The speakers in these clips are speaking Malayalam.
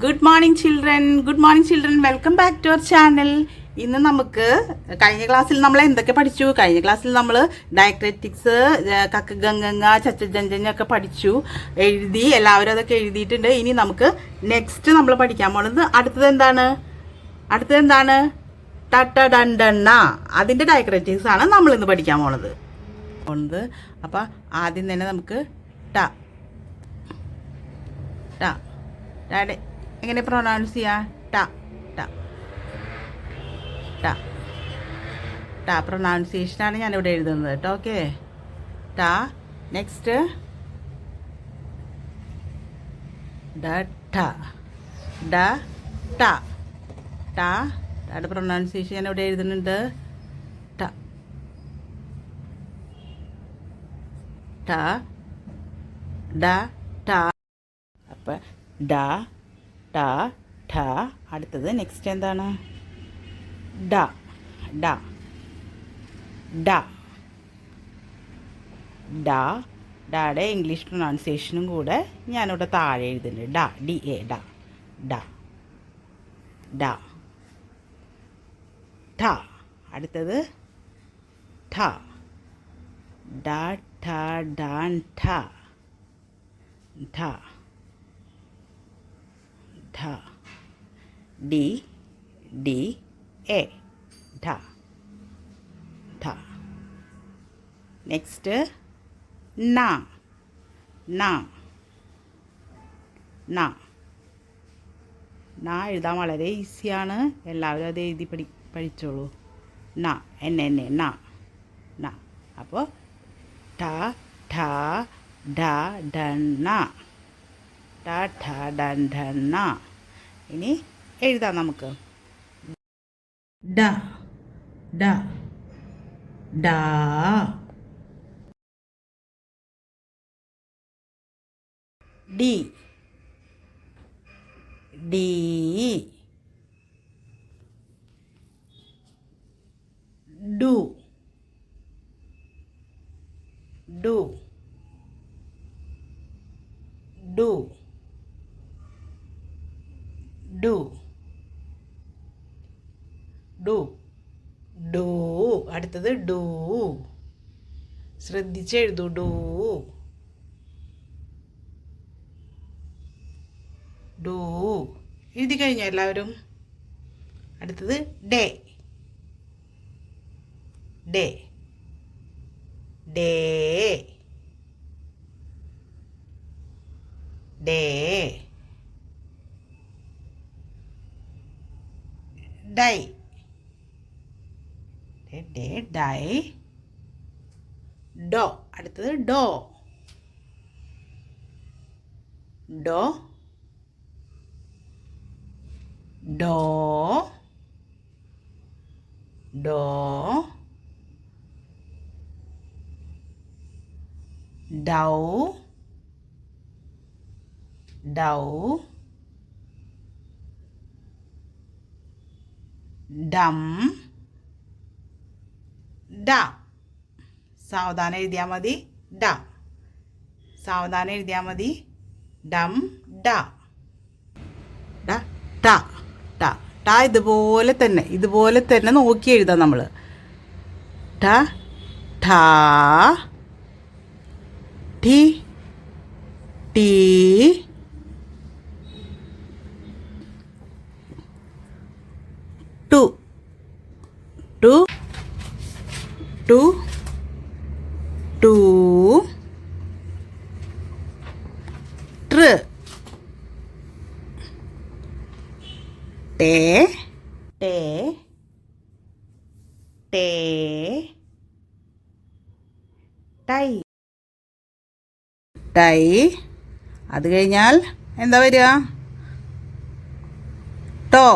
Good morning children, welcome back to our channel. ഇന്ന് നമുക്ക് കഴിഞ്ഞ ക്ലാസ്സിൽ നമ്മൾ എന്തൊക്കെ പഠിച്ചു? കഴിഞ്ഞ ക്ലാസ്സിൽ നമ്മൾ ഡയക്രറ്റിക്സ്, കക്കഗംഗ, ചച്ചജഞ്ചൊക്കെ പഠിച്ചു, എഴുതി. എല്ലാവരും അതൊക്കെ എഴുതിയിട്ടുണ്ട്. ഇനി നമുക്ക് നെക്സ്റ്റ് നമ്മൾ പഠിക്കാൻ പോണത് അടുത്തത് എന്താണ്? ടട്ട ഡണ്ടെണ്ണ. അതിൻ്റെ ഡയക്രറ്റിക്സ് ആണ് നമ്മൾ ഇന്ന് പഠിക്കാൻ പോണത്. അപ്പം ആദ്യം തന്നെ നമുക്ക് ടാടെ എങ്ങനെ പ്രൊനൗൺസ് ചെയ്യാം? ടാ പ്രൊനൗൺസിയേഷനാണ് ഞാനിവിടെ എഴുതുന്നത് കേട്ടോ. ഓക്കെ, ടാ. നെക്സ്റ്റ് ടായുടെ പ്രൊനൗൺസിയേഷൻ ഞാനിവിടെ എഴുതുന്നുണ്ട്. അപ്പം ഠ. അടുത്തത് നെക്സ്റ്റ് എന്താണ്? ഡായുടെ ഇംഗ്ലീഷ് പ്രൊനൗൺസിയേഷനും കൂടെ ഞാനിവിടെ താഴെ എഴുതുന്നുണ്ട്. ഠ. അടുത്തത് ഠ. ഡി എ ഠ. നെക്സ്റ്റ് ന എഴുതാൻ വളരെ ഈസിയാണ്. എല്ലാവരും അത് എഴുതി പഠിച്ചോളൂ. ന. അപ്പോൾ ഠ ഡണ്ണ. ഡണ്ണ. ഇനി എഴുതാം നമുക്ക്. ഡാ ഡി ഡു അടുത്തത് ഡൂ. ശ്രദ്ധിച്ചെഴുതൂ. ഡൂ എഴുതി കഴിഞ്ഞോ എല്ലാവരും? അടുത്തത് ഡേ. ഡൈ. ഡൈ. ഡോ. അടുത്തത് ഡോ. ഡൗ. ഡം. ഡ. സാവധാനം എഴുതിയാൽ മതി. ഡം. ഇതുപോലെ തന്നെ നോക്കി എഴുതാം നമ്മൾ. ഠി ടീ ടു ട്ര ടേ ടൈ. അത് കഴിഞ്ഞാൽ എന്താ വരിക? ടോ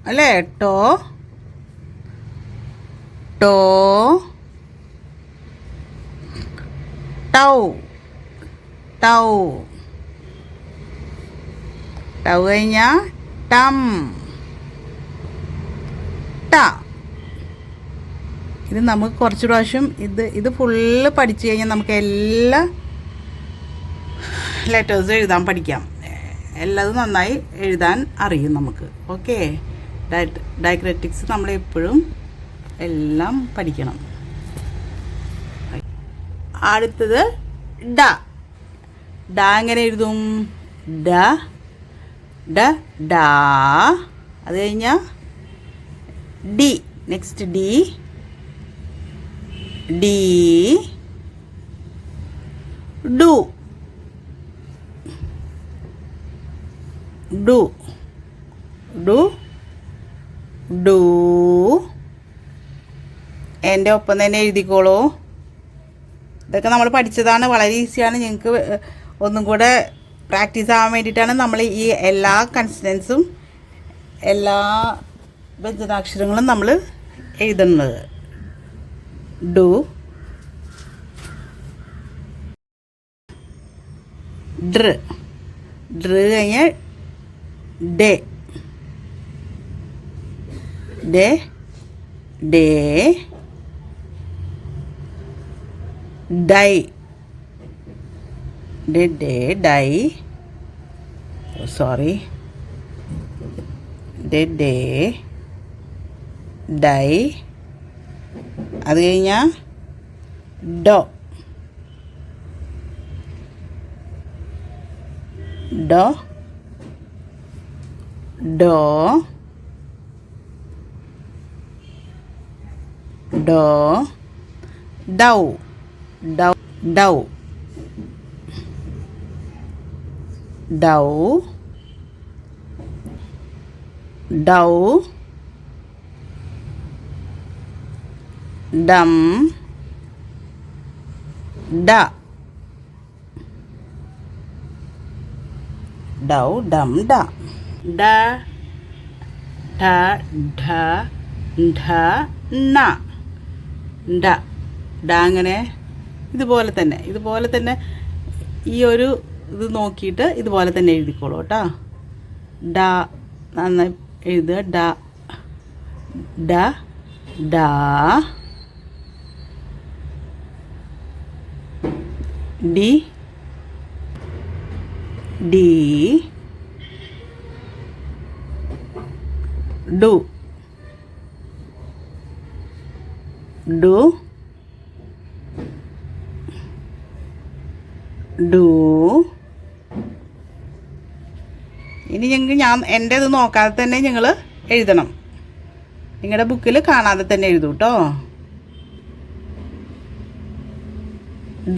അല്ലേ? ടോ ടൗ കഴിഞ്ഞാൽ ടം. ഇത് നമുക്ക് കുറച്ച് പ്രാവശ്യം ഇത് ഫുള്ള് പഠിച്ചു കഴിഞ്ഞാൽ നമുക്ക് എല്ലാ ലെറ്റേഴ്സും എഴുതാൻ പഠിക്കാം. എല്ലാതും നന്നായി എഴുതാൻ അറിയും നമുക്ക്. ഓക്കെ, ഡയക്രിറ്റിക്സ് നമ്മളെപ്പോഴും എല്ലാം പഠിക്കണം. അടുത്തത് ഡ. ഡ എങ്ങനെ എഴുതും? ഡ ഡ ഡാ. അത് കഴിഞ്ഞാൽ D. Next D D do do do do. എൻ്റെ ഒപ്പം തന്നെ എഴുതിക്കോളൂ. ഇതൊക്കെ നമ്മൾ പഠിച്ചതാണ്, വളരെ ഈസിയാണ്. ഞങ്ങൾക്ക് ഒന്നും കൂടെ പ്രാക്ടീസ് ആവാൻ വേണ്ടിയിട്ടാണ് നമ്മൾ ഈ എല്ലാ കൺസണൻസും എല്ലാ വ്യഞ്ജനാക്ഷരങ്ങളും നമ്മൾ എഴുതുന്നത്. ഡു ഡ്ര ഡ്ര കഴിഞ്ഞാൽ ഡേ ഡേ ഡേ ഡൈ ഡേ ഡേ ഡൈ സോറി ഡേ ഡേ ഡൈ. അത് കഴിഞ്ഞാൽ ഡോ ഡോ ഡോ ഡോ ഡൗ ഡൗ ഡൗ ഡൗ ഡൗ ഡം ഡ ഡൗ ഡം ഡ ഡ ഠ ഢ ഢ ണ ഡ ഡ. അങ്ങനെ ഇതുപോലെ തന്നെ ഈ ഒരു ഇത് നോക്കിയിട്ട് ഇതുപോലെ തന്നെ എഴുതിക്കോളൂ കേട്ടോ. ഡ നന്നായി എഴുതുക. ഡ ഡ ഡാ D D do do do. ഇനി ഞാൻ എൻ്റെ ഇത് നോക്കാതെ തന്നെ നിങ്ങൾ എഴുതണം. നിങ്ങളുടെ ബുക്കിൽ കാണാതെ തന്നെ എഴുതൂ കേട്ടോ.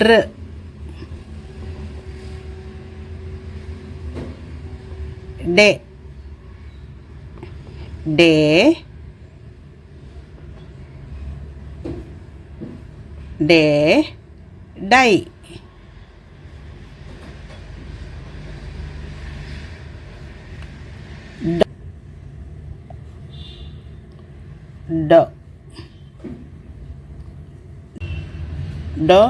ഡ്ര ഡേ ഡേ ഡേ ഡൈ ഡോ ഡോ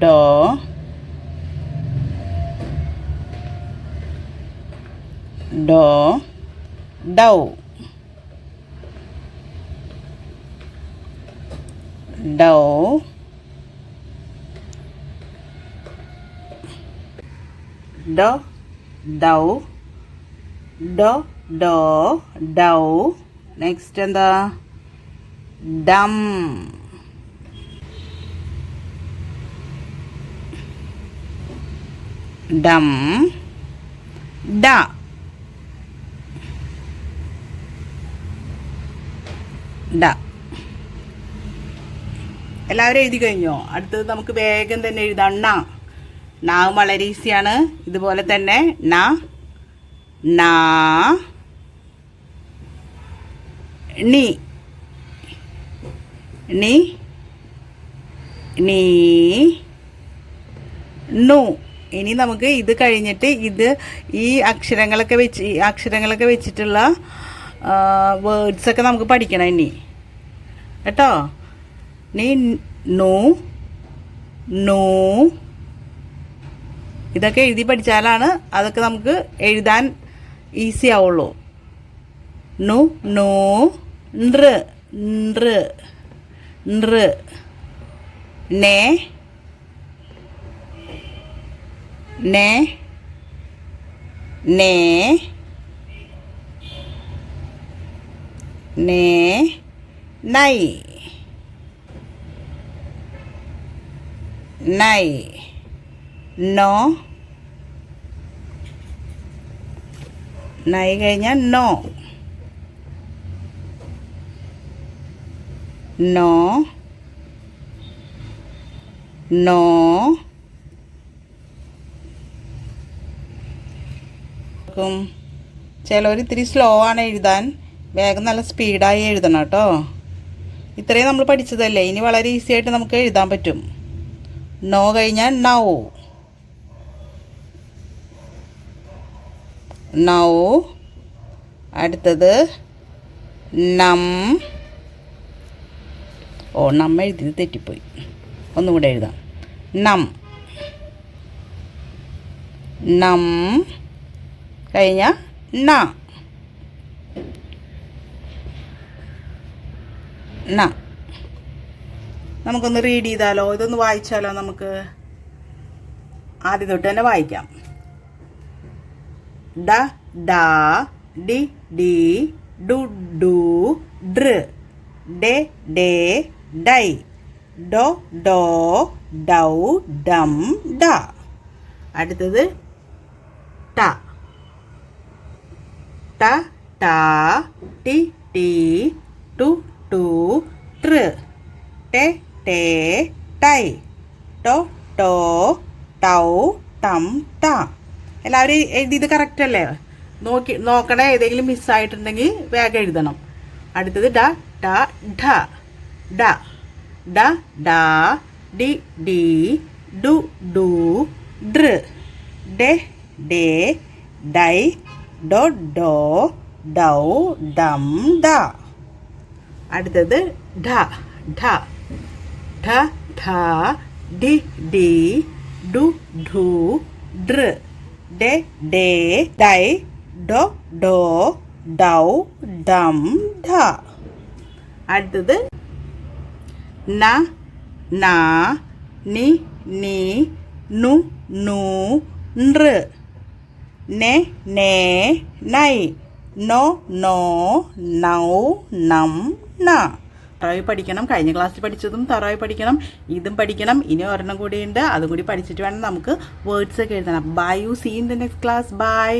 ഡോ ഡോ ഡൗ ഡൗ ഡോ ഡൗ ഡോ ഡോ ഡൗ. നെക്സ്റ്റ് എന്താ? ഡം ഡം ഡ ഡ. എല്ലാവരും എഴുതി കഴിഞ്ഞോ? അടുത്തത് നമുക്ക് വേഗം തന്നെ എഴുതാം. ണ. ണ വളരെ ഈസിയാണ്. ഇതുപോലെ തന്നെ ണ നാ ണി ണി നീ നു. ഇനി നമുക്ക് ഇത് കഴിഞ്ഞിട്ട് ഈ അക്ഷരങ്ങളൊക്കെ വെച്ചിട്ടുള്ള വേർഡ്സൊക്കെ നമുക്ക് പഠിക്കണം ഇനി കേട്ടോ. നീ നു നു ഇതൊക്കെ എഴുതി പഠിച്ചാലാണ് അതൊക്കെ നമുക്ക് എഴുതാൻ ഈസി ആവുള്ളൂ. നു നു നൃ നൃ നൃ നേ നേ നേ നേ നൈ നൈ നോ നൈ കഴിഞ്ഞാൽ നോ നോ നോ ചിലവർ ഇത്തിരി സ്ലോ ആണ് എഴുതാൻ, വേഗം നല്ല സ്പീഡായി എഴുതണം കേട്ടോ. ഇത്രയും നമ്മൾ പഠിച്ചതല്ലേ, ഇനി വളരെ ഈസി ആയിട്ട് നമുക്ക് എഴുതാൻ പറ്റും. നോ കഴിഞ്ഞാൽ നൗ നൗ. അടുത്തത് നം. നം എഴുതിയത് തെറ്റിപ്പോയി, ഒന്നുകൂടെ എഴുതാം. നം നം കഴിഞ്ഞ ന ന. നമുക്കൊന്ന് റീഡ് ചെയ്താലോ, ഇതൊന്ന് വായിച്ചാലോ? നമുക്ക് ആദ്യം തൊട്ട് തന്നെ വായിക്കാം. ഡ ഡ ഡി ഡി ഡു ഡു ഡ്ര ഡെ ഡേ ഡൈ ഡോ ഡോ ഡൗ ഡം ഡ. അടുത്തത് ട ട ട ടി ടി ടു ടു ട്ര ടെ ടേ ടൈ ടോ ടോ ടൗ ടം ട. എല്ലാവരും എഴുതിയത് കറക്റ്റ് അല്ലേ? നോക്കണേ, ഏതെങ്കിലും മിസ്സായിട്ടുണ്ടെങ്കിൽ വേഗം എഴുതണം. അടുത്തത് ഡ ട ഢ ഡ ഡ ഡ ഡി ഡി ഡു ഡു ഡ്ര ഡെ ഡേ ഡൈ ഡോ ഡോ ഡൗ ഡം ഡ. അടുത്തത് ഢ ഢ ഢ ഢ ഡി ഡി ഡു ഢു ഡ്ര ഡെ ഡേ ഡൈ ഡോ ഡോ ഡൗ ഡം ഢ. അടുത്തത് ന ന നി നി നു നു നൃ നെ നേ നൈ നോ നോ നൗ നം ന. തറവായി പഠിക്കണം, കഴിഞ്ഞ ക്ലാസ്സിൽ പഠിച്ചതും തറവായി പഠിക്കണം, ഇതും പഠിക്കണം. ഇനി ഒരെണ്ണം കൂടിയുണ്ട്, അതും കൂടി പഠിച്ചിട്ട് വേണം നമുക്ക് വേർഡ്സ് ഒക്കെ എഴുതണം. Bye. You see in the next class. By.